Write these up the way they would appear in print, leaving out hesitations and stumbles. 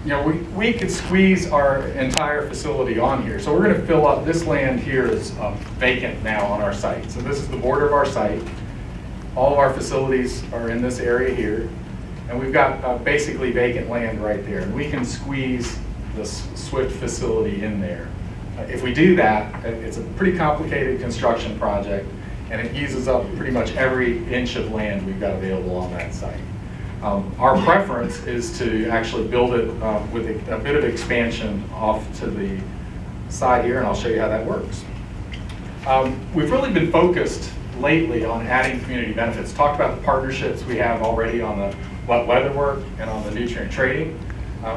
we could squeeze our entire facility on here. So we're going to fill up, this land here is vacant now on our site. So this is the border of our site. All of our facilities are in this area here. And we've got basically vacant land right there. And we can squeeze the Swift facility in there. If we do that, it's a pretty complicated construction project, and it uses up pretty much every inch of land we've got available on that site. Our preference is to actually build it with a bit of expansion off to the side here, and I'll show you how that works. We've really been focused lately on adding community benefits. Talked about the partnerships we have already on the wet weather work and on the nutrient trading.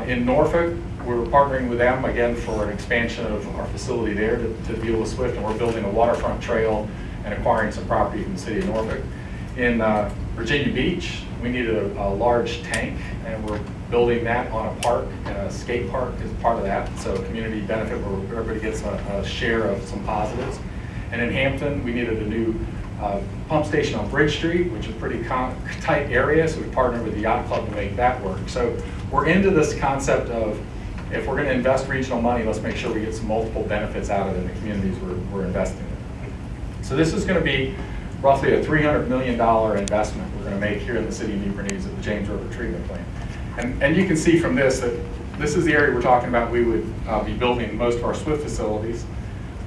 In Norfolk, we're partnering with them again for an expansion of our facility there to deal with Swift, and we're building a waterfront trail and acquiring some property from the city of Norfolk. In Virginia Beach, we needed a large tank, and we're building that on a park, and a skate park is part of that. So a community benefit where everybody gets a share of some positives. And in Hampton, we needed a new pump station on Bridge Street, which is a pretty tight area, so we partnered with the yacht club to make that work. So we're into this concept of, if we're going to invest regional money, let's make sure we get some multiple benefits out of it in the communities we're investing in. So this is going to be roughly a $300 million investment we're going to make here in the city of Newport News at the James River Treatment Plant. And you can see from this that this is the area we're talking about we would be building most of our Swift facilities,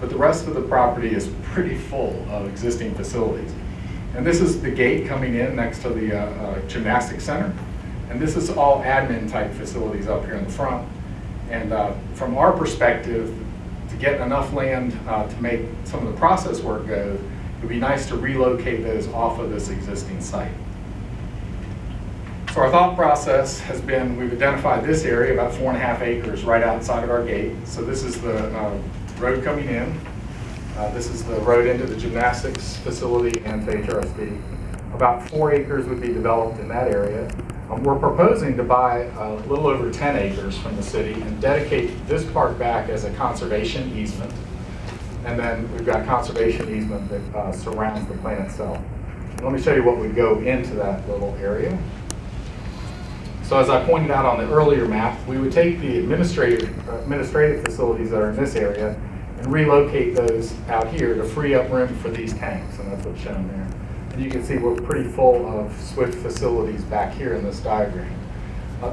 but the rest of the property is pretty full of existing facilities. And this is the gate coming in next to the gymnastics center. And this is all admin type facilities up here in the front. And from our perspective, to get enough land to make some of the process work go, it would be nice to relocate those off of this existing site. So our thought process has been, we've identified this area, about 4.5 acres right outside of our gate. So this is the road coming in. This is the road into the gymnastics facility and the HRSD. About 4 acres would be developed in that area. We're proposing to buy a little over 10 acres from the city and dedicate this part back as a conservation easement. And then we've got conservation easement that surrounds the plant itself. Let me show you what would go into that little area. So as I pointed out on the earlier map, we would take the administrative facilities that are in this area and relocate those out here to free up room for these tanks, and that's what's shown there. And you can see we're pretty full of Swift facilities back here in this diagram.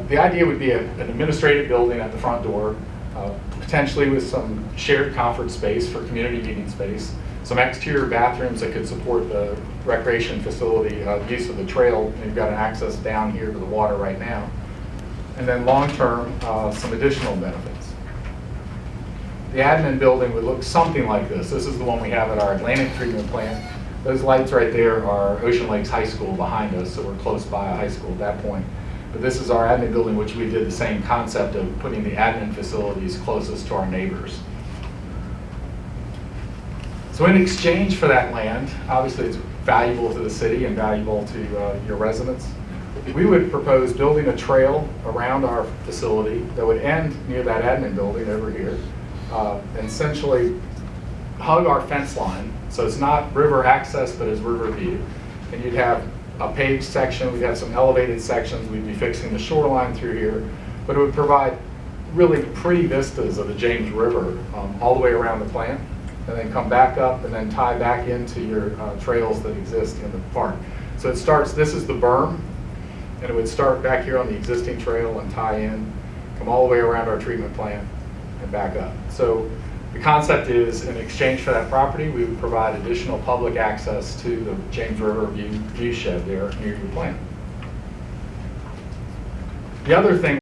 The idea would be an administrative building at the front door, potentially with some shared conference space for community meeting space, some exterior bathrooms that could support the recreation facility use of the trail. You've got an access down here to the water right now. And then long-term, some additional benefits. The admin building would look something like this. This is the one we have at our Atlantic treatment plant. Those lights right there are Ocean Lakes High School behind us, so we're close by a high school at that point. But this is our admin building, which we did the same concept of putting the admin facilities closest to our neighbors. So in exchange for that land, obviously it's valuable to the city and valuable to your residents, we would propose building a trail around our facility that would end near that admin building over here, and essentially hug our fence line. So it's not river access, but it's river view. And you'd have a paved section, we'd have some elevated sections, we'd be fixing the shoreline through here, but it would provide really pretty vistas of the James River all the way around the plant, and then come back up and then tie back into your trails that exist in the park. So it starts, this is the berm, and it would start back here on the existing trail and tie in, come all the way around our treatment plant and back up. So the concept is, in exchange for that property, we would provide additional public access to the James River view shed there near your plant. The other thing